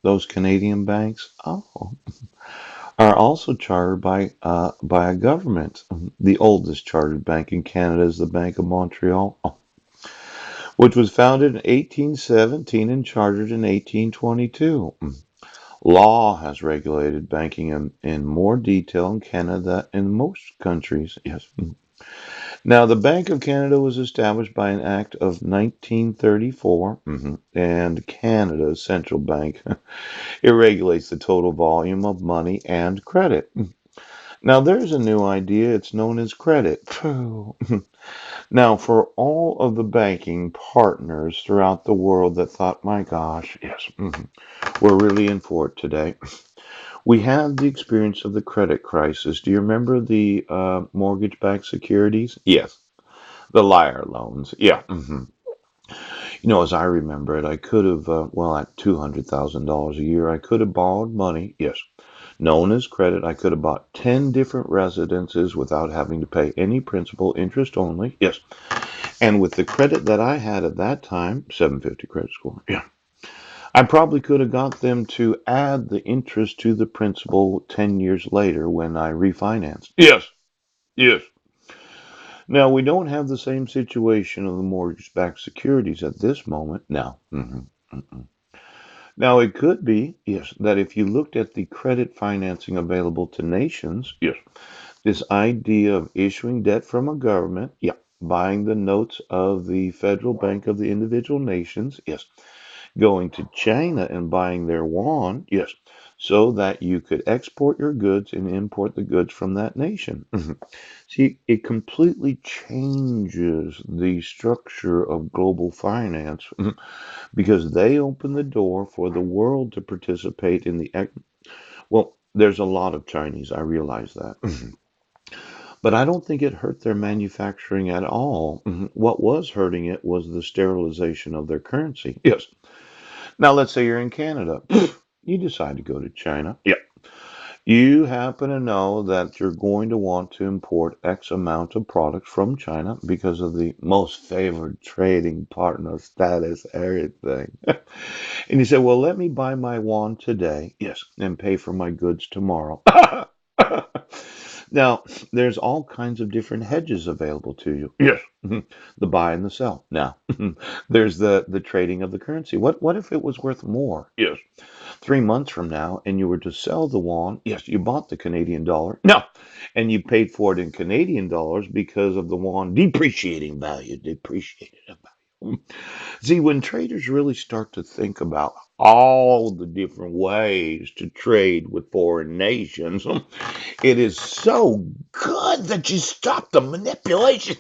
Those Canadian banks, are also chartered by a government. The oldest chartered bank in Canada is the Bank of Montreal, which was founded in 1817 and chartered in 1822. Law has regulated banking in more detail in Canada than in most countries. Yes. Now, the Bank of Canada was established by an act of 1934, and Canada's central bank. It regulates the total volume of money and credit. Now, there's a new idea. It's known as credit. Now, for all of the banking partners throughout the world that thought, my gosh, yes, we're really in for it today. We had the experience of the credit crisis. Do you remember the mortgage-backed securities? Yes, the liar loans. Yeah. As I remember it, I could have, well, at $200,000 a year, I could have borrowed money. Yes, known as credit. I could have bought 10 different residences without having to pay any principal, interest only. Yes. And with the credit that I had at that time, 750 credit score. Yeah. I probably could have got them to add the interest to the principal 10 years later when I refinanced. Yes. Yes. Now, we don't have the same situation of the mortgage-backed securities at this moment. Now, now it could be, yes, that if you looked at the credit financing available to nations, yes, this idea of issuing debt from a government, yeah, buying the notes of the federal bank of the individual nations, yes, going to China and buying their yuan, yes, so that you could export your goods and import the goods from that nation. See, it completely changes the structure of global finance because they open the door for the world to participate in the. Well, there's a lot of Chinese, I realize that. But I don't think it hurt their manufacturing at all. What was hurting it was the sterilization of their currency. Yes. Now, let's say you're in Canada. You decide to go to China. Yeah. You happen to know that you're going to want to import X amount of products from China because of the most favored trading partner status, everything. And you say, well, let me buy my yuan today. Yes. And pay for my goods tomorrow. Now, there's all kinds of different hedges available to you. Yes. The buy and the sell. Now, there's the trading of the currency. What if it was worth more? Yes. 3 months from now, and you were to sell the yuan, yes, you bought the Canadian dollar. No. And you paid for it in Canadian dollars because of the yuan depreciating value, depreciated value. See, when traders really start to think about all the different ways to trade with foreign nations, it is so good that you stop the manipulation.